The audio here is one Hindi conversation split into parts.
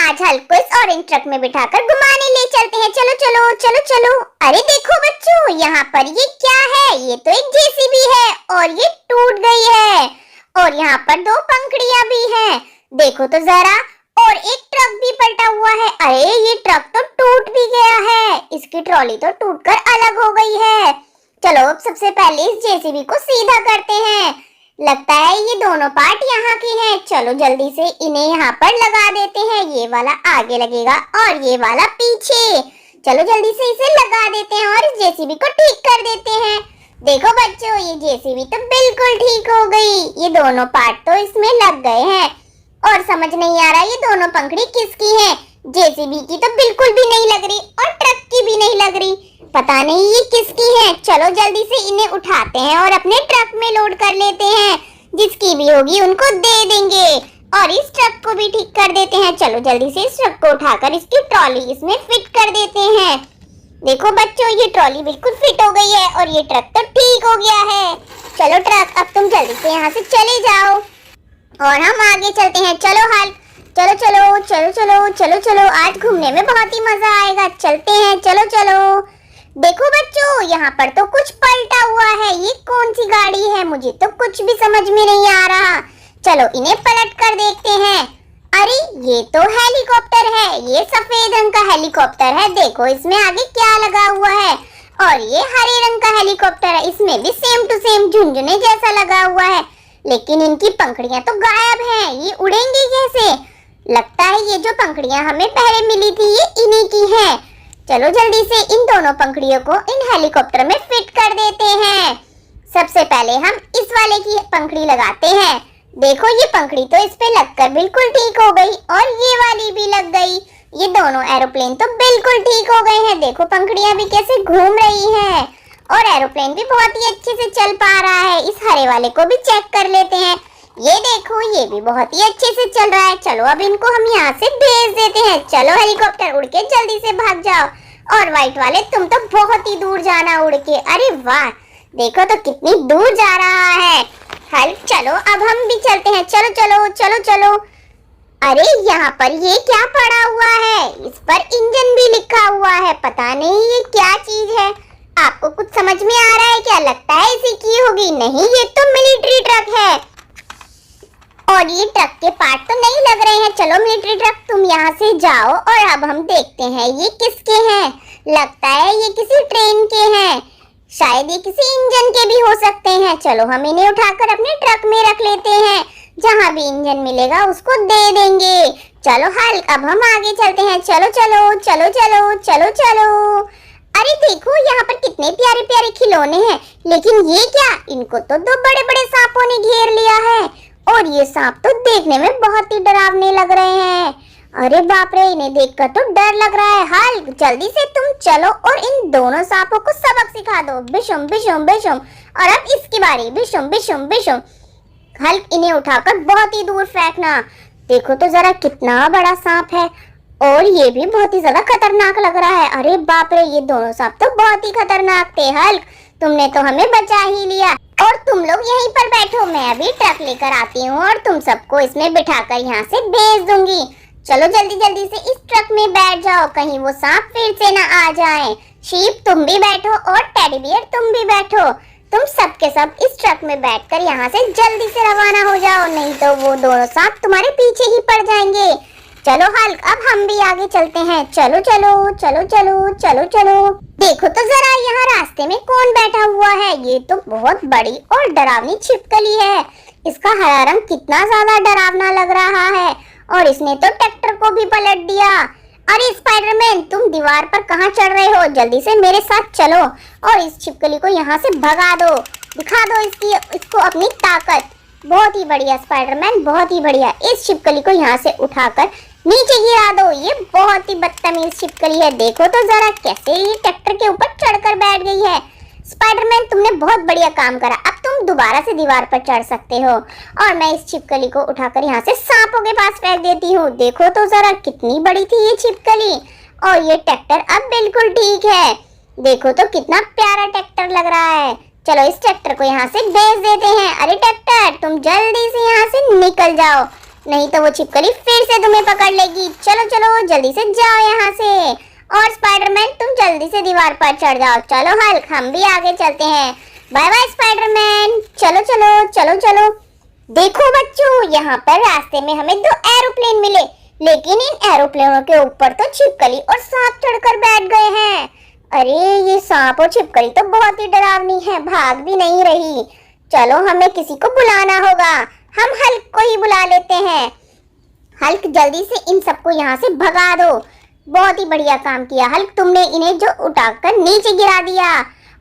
आज हल्क को इस ऑरेंज ट्रक में बिठाकर घुमाने ले चलते हैं। चलो चलो चलो चलो। अरे देखो बच्चों, यहाँ पर ये क्या है? ये तो एक जेसीबी है और ये टूट गई है और यहाँ पर दो पंखुड़ियां भी हैं। देखो तो जरा, और एक ट्रक भी पलटा हुआ है। अरे ये ट्रक तो टूट भी गया है, इसकी ट्रॉली तो टूटकर अलग हो गई है। चलो अब सबसे पहले इस जेसीबी को सीधा करते हैं। लगता है ये दोनों पार्ट यहाँ के हैं। चलो जल्दी से इन्हें यहाँ पर लगा देते हैं। ये वाला आगे लगेगा और ये वाला पीछे। चलो जल्दी से इसे लगा देते हैं और इस जेसीबी को ठीक कर देते हैं। देखो बच्चों, ये जेसीबी तो बिल्कुल ठीक हो गई। ये दोनों पार्ट तो इसमें लग गए हैं और समझ नहीं आ रहा ये दोनों पंखुड़ी किसकी हैं। जेसीबी की तो बिल्कुल भी नहीं लग रही और ट्रक की भी नहीं लग रही। पता नहीं ये किसकी है। चलो जल्दी से इन्हें उठाते हैं और अपने ट्रक में लोड कर लेते हैं। जिसकी भी होगी उनको दे देंगे और इस ट्रक को भी ठीक कर देते हैं। चलो जल्दी से इस ट्रक को उठाकर इसकी ट्रॉली इसमें फिट कर देते हैं। देखो बच्चों, ये ट्रॉली बिल्कुल फिट हो गई है और ये ट्रक तो ठीक हो गया है। चलो ट्रक, अब तुम जल्दी से यहाँ से चले जाओ और हम आगे चलते हैं। चलो हल्क, चलो चलो चलो चलो चलो चलो, आज घूमने में बहुत ही मजा आएगा। चलते हैं, चलो चलो। देखो बच्चों, यहाँ पर तो कुछ पलटा हुआ है। ये कौन सी गाड़ी है? मुझे तो कुछ भी समझ में नहीं आ रहा। चलो इन्हें पलट कर देखते हैं। अरे ये तो हेलीकॉप्टर है। ये सफेद रंग का हेलीकॉप्टर है। देखो इसमें आगे क्या लगा हुआ है और ये हरे रंग का हेलीकॉप्टर है। इसमें भी सेम टू सेम झुनझुने जैसा लगा हुआ है, लेकिन इनकी पंखुड़ियां तो गायब हैं। ये उड़ेंगी कैसे? लगता है ये जो पंखुड़ियां हमें पहले मिली थी ये इन्हीं की हैं। चलो जल्दी से इन दोनों पंखुड़ियों को इन हेलीकॉप्टर में फिट कर देते हैं। सबसे पहले हम इस वाले की पंखुड़ी लगाते हैं। देखो ये पंखुड़ी तो इस पे लगकर बिल्कुल ठीक हो गई और ये वाली भी लग गई। ये दोनों एरोप्लेन तो बिल्कुल ठीक हो गए हैं। देखो पंखुड़ियां भी कैसे घूम रही हैं और एरोप्लेन भी बहुत ही अच्छे से चल पा रहा है। इस हरे वाले को भी चेक कर लेते हैं। ये देखो, ये भी बहुत ही अच्छे से चल रहा है। चलो अब इनको हम यहाँ से भेज देते हैं। चलो हेलीकॉप्टर उड़ के जल्दी से भाग जाओ। और व्हाइट वाले तुम तो बहुत ही दूर जाना उड़ के। अरे वाह, देखो तो कितनी दूर जा रहा है। हल्क, चलो अब हम भी चलते हैं। चलो चलो चलो चलो। अरे यहाँ पर ये क्या पड़ा हुआ है? इस पर इंजन भी लिखा हुआ है। पता नहीं ये क्या चीज है। आपको कुछ समझ में आ रहा है क्या? लगता है इसी की होगी। नहीं, ये तो मिलिट्री ट्रक है और ये ट्रक के पार्ट तो नहीं लग रहे हैं। चलो मिलिट्री ट्रक तुम यहाँ से जाओ और अब हम देखते हैं ये किसके हैं। लगता है ये किसी ट्रेन के हैं, शायद ये किसी इंजन के भी हो सकते हैं। चलो हम इन्हें उठाकर अपने ट्रक में रख लेते हैं। जहाँ भी इंजन मिलेगा उसको दे देंगे। चलो हल्क, अब हम आगे चलते हैं। चलो चलो चलो चलो चलो चलो। अरे देखो यहाँ पर कितने प्यारे प्यारे खिलौने हैं, लेकिन ये क्या? इनको तो दो बड़े बड़े सांपों ने घेर लिया है और ये सांप तो देखने में बहुत ही डरावने लग रहे हैं। अरे बाप रे, इन्हें देखकर तो डर लग रहा है। हल्क, जल्दी से तुम चलो और इन दोनों सांपों को सबक सिखा दो। बिशुम बिशुम बिशुम। और अब इसकी बारी। बिशुम बिशुम बिशुम। हल्क, इन्हें उठाकर बहुत ही दूर फेंकना। देखो तो जरा कितना बड़ा सांप है और ये भी बहुत ही ज्यादा खतरनाक लग रहा है। अरे बाप रे, ये दोनों सांप तो बहुत ही खतरनाक थे। हल्क, तुमने तो हमें बचा ही लिया। और तुम लोग यहीं पर बैठो, मैं अभी ट्रक लेकर आती हूँ और तुम सबको इसमें बिठाकर यहाँ से भेज दूंगी। चलो जल्दी जल्दी से इस ट्रक में बैठ जाओ, कहीं वो सांप फिर से ना आ जाए। शीप तुम भी बैठो और टेडी बियर तुम भी बैठो। तुम सब के सब इस ट्रक में बैठकर यहाँ से जल्दी से रवाना हो जाओ, नहीं तो वो दोनों सांप तुम्हारे पीछे ही पड़ जाएंगे। चलो हल्क, अब हम भी आगे चलते हैं। चलो चलो चलो चलो चलो चलो। देखो तो जरा यहाँ रास्ते में कौन बैठा हुआ है? ये तो बहुत बड़ी और डरावनी छिपकली है। इसका हरा रंग कितना ज्यादा डरावना लग रहा है और इसने तो ट्रैक्टर को भी पलट दिया। अरे स्पाइडरमैन, तुम दीवार पर कहाँ चढ़ रहे हो? जल्दी से मेरे साथ चलो और इस छिपकली को यहाँ से भगा दो। दिखा दो इसको अपनी ताकत। बहुत ही बढ़िया स्पाइडरमैन, बहुत ही बढ़िया। इस छिपकली को यहाँ से उठाकर नीचे गिरा दो। ये बहुत ही बदतमीज छिपकली है। देखो तो जरा कैसे ये ट्रैक्टर के ऊपर चढ़कर बैठ गई है। स्पाइडरमैन, तुमने बहुत बढ़िया काम करा। अब तुम दोबारा से दीवार पर चढ़ सकते हो और मैं इस छिपकली को उठाकर यहाँ से सांपों के पास फेंक देती हूँ। देखो तो जरा कितनी बड़ी थी ये छिपकली और ये ट्रैक्टर अब बिल्कुल ठीक है। देखो तो कितना प्यारा ट्रैक्टर लग रहा है। चलो इस ट्रैक्टर को यहाँ से भेज देते हैं। अरे ट्रैक्टर, तुम जल्दी से यहाँ से निकल जाओ। नहीं तो वो छिपकली फिर से तुम्हें पकड़ लेगी। चलो चलो जल्दी से जाओ यहाँ से। और स्पाइडरमैन तुम जल्दी से दीवार पर चढ़ जाओ। चलो हल्क हम भी आगे चलते हैं। Bye bye Spiderman. चलो चलो चलो चलो। देखो बच्चों, यहाँ पर रास्ते में हमें 2 एरोप्लेन मिले, लेकिन इन एरोप्लेनों के ऊपर तो छिपकली और सांप चढ़कर बैठ गए हैं। अरे ये सांप और छिपकली तो बहुत ही डरावनी है, भाग भी नहीं रही। चलो हमें किसी को बुलाना होगा। हम हल्क को ही बुला लेते हैं। हल्क जल्दी से इन सबको यहाँ से भगा दो। बहुत ही बढ़िया काम किया हल्क, तुमने इन्हें जो उठाकर नीचे गिरा दिया,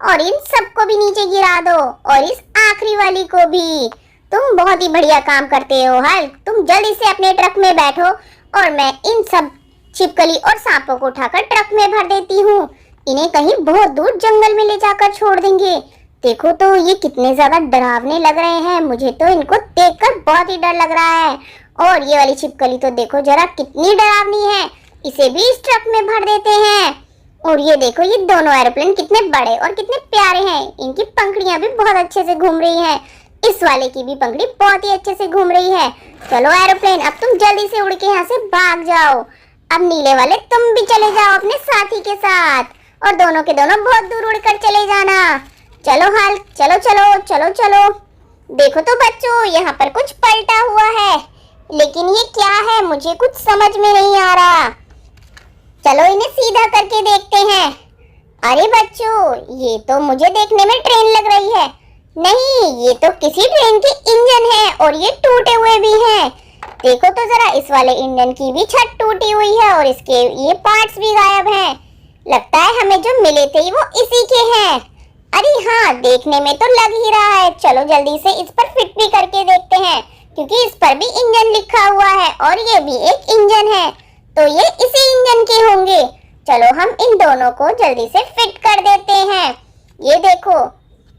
और इन सबको भी नीचे गिरा दो, और इस आखिरी वाली को भी। तुम बहुत ही बढ़िया काम करते हो हल्क। तुम जल्दी से अपने ट्रक में बैठो और मैं इन सब छिपकली और सांपों को उठाकर ट्रक में भर देती हूँ। इन्हें कहीं बहुत दूर जंगल में ले जाकर छोड़ देंगे। देखो तो ये कितने ज्यादा डरावने लग रहे हैं, मुझे तो इनको देखकर बहुत ही डर लग रहा है। और ये वाली छिपकली तो देखो जरा कितनी डरावनी है, इसे भी इस ट्रक में भर देते हैं। और ये देखो ये दोनों एरोप्लेन कितने बड़े और कितने प्यारे हैं, इनकी पंखुड़ियां भी बहुत अच्छे से घूम रही हैं। इस वाले की भी पंखुड़ी बहुत ही अच्छे से घूम रही है। चलो एरोप्लेन अब तुम जल्दी से उड़ के यहाँ से भाग जाओ। अब नीले वाले तुम भी चले जाओ अपने साथी के साथ, और दोनों के दोनों बहुत दूर उड़कर चले जाना। चलो हल्क चलो चलो चलो चलो। देखो तो बच्चों यहाँ पर कुछ पलटा हुआ है, लेकिन ये क्या है मुझे कुछ समझ में नहीं आ रहा। चलो इन्हें सीधा करके देखते हैं। अरे बच्चों ये तो मुझे देखने में ट्रेन लग रही है। नहीं, ये तो किसी ट्रेन के इंजन है, और ये टूटे हुए भी हैं। देखो तो जरा इस वाले इंजन की भी छत टूटी हुई है, और इसके ये पार्ट्स भी गायब हैं। लगता है हमें जो मिले थे वो इसी के हैं। अरे हाँ, देखने में तो लग ही रहा है। चलो जल्दी से इस पर फिट भी करके देखते हैं, क्योंकि इस पर भी इंजन लिखा हुआ है, और ये भी एक इंजन है, तो ये इसी इंजन के होंगे। चलो हम इन दोनों को जल्दी से फिट कर देते हैं। ये देखो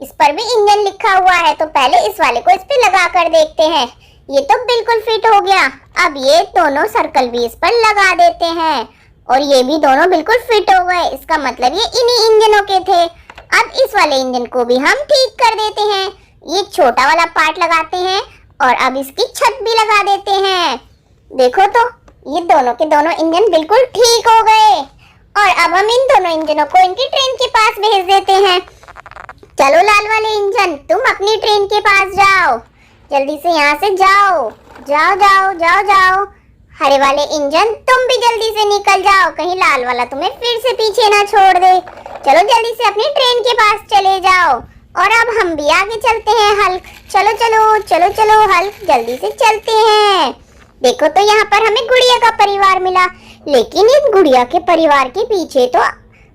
इस पर भी इंजन लिखा हुआ है, तो पहले इस वाले को इस पे लगा कर देखते हैं। ये तो बिल्कुल फिट हो गया। अब ये दोनों सर्कल भी इस पर लगा देते हैं, और ये भी दोनों बिल्कुल फिट हो गए। इसका मतलब ये इन्हीं इंजनों के थे। अब इस वाले इंजन को भी हम ठीक कर देते हैं। ये छोटा वाला पार्ट लगाते हैं, और अब इसकी छत भी लगा देते हैं। देखो तो ये दोनों के दोनों इंजन बिल्कुल ठीक हो गए, और अब हम इन दोनों इंजनों को इनकी ट्रेन के पास भेज देते हैं। चलो लाल वाले इंजन तुम अपनी ट्रेन के पास जाओ, जल्दी से यहाँ से जाओ। जाओ जाओ जाओ जाओ। हरे वाले इंजन तुम भी जल्दी से निकल जाओ, कहीं लाल वाला तुम्हें फिर से पीछे ना छोड़ दे। चलो जल्दी से अपनी ट्रेन के पास चले जाओ। और अब हम भी आगे चलते हैं हल्क। चलो चलो चलो चलो हल्क जल्दी से चलते हैं। देखो तो यहाँ पर हमें गुड़िया का परिवार मिला, लेकिन इस गुड़िया के परिवार के पीछे तो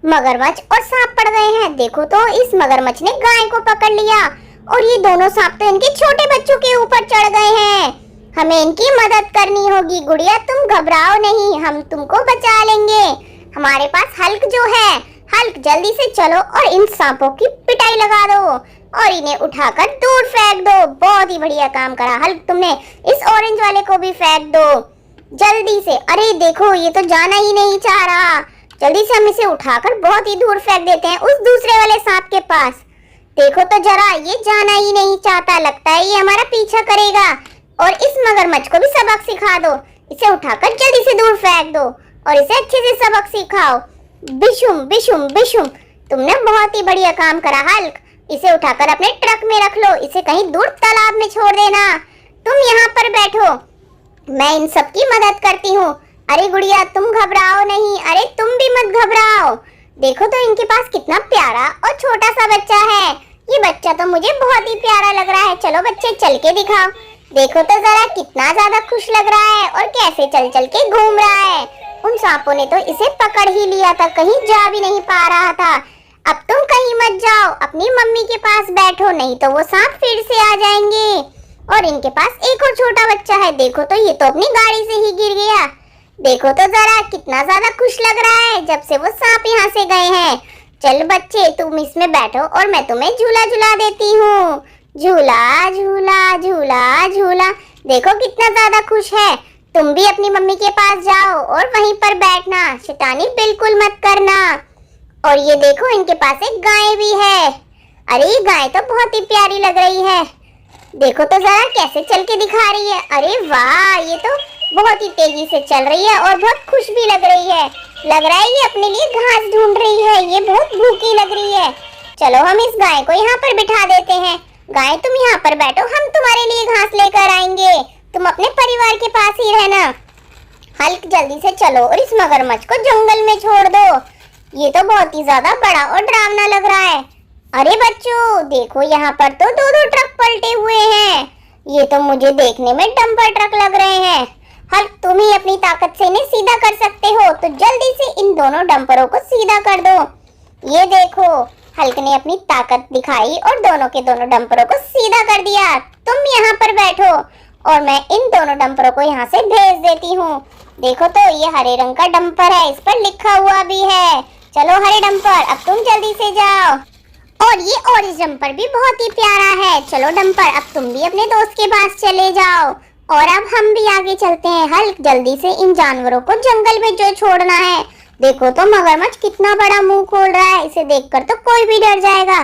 मगरमच्छ और सांप पड़ गए हैं। देखो तो इस मगरमच्छ ने गाय को पकड़ लिया, और ये दोनों सांप तो इनके छोटे बच्चों के ऊपर चढ़ गए हैं। हमें इनकी मदद करनी होगी। गुड़िया तुम घबराओ नहीं, हम तुमको बचा लेंगे। हमारे पास हल्क जो है, हल्क जल्दी से चलो और इन सांपों की पिटाई लगा दो, और इन्हें उठाकर दूर फेंक दो। बहुत ही बढ़िया काम करा हल्क तुमने। इस ऑरेंज वाले को भी फेंक दो जल्दी से। अरे देखो ये तो जाना ही नहीं चाह रहा। जल्दी से हम इसे उठाकर बहुत ही दूर फेंक देते हैं उस दूसरे वाले सांप के पास। देखो तो जरा ये जाना ही नहीं चाहता, लगता है ये हमारा पीछा करेगा। और इस मगरमच्छ को भी सबक सिखा दो। इसे उठाकर जल्दी से दूर फेंक दो, और इसे अच्छे से सबक सिखाओ। बिशुम बिशुम बिशुम, तुमने बहुत ही बढ़िया काम करा हल्क। इसे उठाकर अपने ट्रक में रख लो, इसे कहीं दूर तालाब में छोड़ देना। तुम यहाँ पर बैठो, मैं इन सब की मदद करती हूँ। अरे गुड़िया तुम घबराओ नहीं, अरे तुम भी मत घबराओ। देखो तो इनके पास कितना प्यारा और छोटा सा बच्चा है। ये बच्चा तो मुझे बहुत ही प्यारा लग रहा है। चलो बच्चे चल के दिखाओ। देखो तो जरा कितना ज्यादा खुश लग रहा है, और कैसे चल चल के घूम रहा है। उन सांपों ने तो इसे पकड़ ही लिया था, कहीं जा भी नहीं पा रहा था। अब तुम कहीं मत जाओ, अपनी मम्मी के पास बैठो, नहीं तो वो सांप फिर से आ जाएंगे। और इनके पास एक और छोटा बच्चा है। देखो तो ये तो अपनी गाड़ी से ही गिर गया। देखो तो जरा कितना ज्यादा खुश लग रहा है जब से वो सांप यहाँ से गए हैं। चल बच्चे तुम इसमें बैठो, और मैं तुम्हें झूला झूला देती हूँ। झूला झूला झूला झूला। देखो कितना ज्यादा खुश है। तुम भी अपनी मम्मी के पास जाओ और वहीं पर बैठना, शैतानी बिल्कुल मत करना। और ये देखो इनके पास एक गाय भी है। अरे ये गाय तो बहुत ही प्यारी लग रही है। देखो तो जरा कैसे चल के दिखा रही है। अरे वाह, ये तो बहुत ही तेजी से चल रही है और बहुत खुश भी लग रही है। लग रहा है ये अपने लिए घास ढूंढ रही है। ये बहुत भूखी लग रही है। चलो हम इस गाय को यहाँ पर बिठा देते हैं। गाय तुम यहाँ पर बैठो, हम तुम्हारे लिए घास लेकर आएंगे। तुम अपने परिवार के पास ही रहना। हल्क जल्दी से चलो और इस मगरमच्छ को जंगल में छोड़ दो। ये तो बहुत ही ज्यादा बड़ा और डरावना लग रहा है। अरे बच्चों देखो, यहाँ पर तो दो दो ट्रक पलटे हुए हैं। ये तो मुझे देखने में डंपर ट्रक लग रहे हैं। हल्क तुम ही अपनी ताकत से इन्हें सीधा कर सकते हो, तो जल्दी से इन दोनों डंपरों को सीधा कर दो। ये देखो, हल्क ने अपनी ताकत दिखाई और दोनों के दोनों डंपरों को सीधा कर दिया। तुम यहाँ पर बैठो और मैं इन दोनों डंपरों को यहाँ से भेज देती हूँ। देखो तो ये हरे रंग का डंपर है, इस पर लिखा हुआ भी है। चलो हरे डंपर, अब तुम जल्दी से जाओ। और ये ऑरेंज डंपर भी बहुत ही प्यारा है। चलो डंपर, अब तुम भी अपने दोस्त के पास चले जाओ। और अब हम भी आगे चलते हैं। हल्क जल्दी से इन जानवरों को जंगल में जो छोड़ना है। देखो तो मगरमच्छ कितना बड़ा मुंह खोल रहा है। इसे देखकर तो कोई भी डर जाएगा।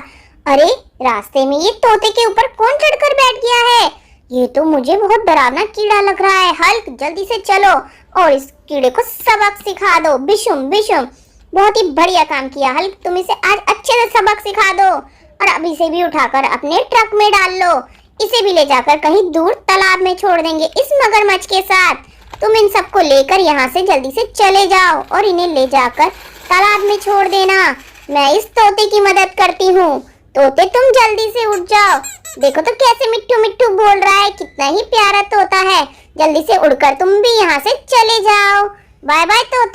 अरे रास्ते में ये तोते के ऊपर कौन चढ़कर बैठ गया है? ये तो मुझे बहुत डरावना कीड़ा लग रहा है। हल्क जल्दी से चलो और इस कीड़े को सबक सिखा दो। बिशुम बिशुम, बहुत ही बढ़िया काम किया हल्क, तुम इसे आज अच्छे से सबक सिखा दो। और अब इसे भी उठाकर अपने ट्रक में डाल लो। इसे भी ले जाकर कहीं दूर तालाब में छोड़ देंगे इस मगरमच्छ के साथ। तुम इन सबको लेकर यहाँ से जल्दी से चले जाओ और इन्हें ले जाकर तालाब में छोड़ देना। मैं इस तोते की मदद करती हूँ। तोते तुम जल्दी से उठ जाओ। देखो तो कैसे मिट्टू मिट्टू बोल रहा है, कितना ही प्यारा तोता है। जल्दी से उड़कर तुम भी यहाँ से चले जाओ। बाय बाय तोते।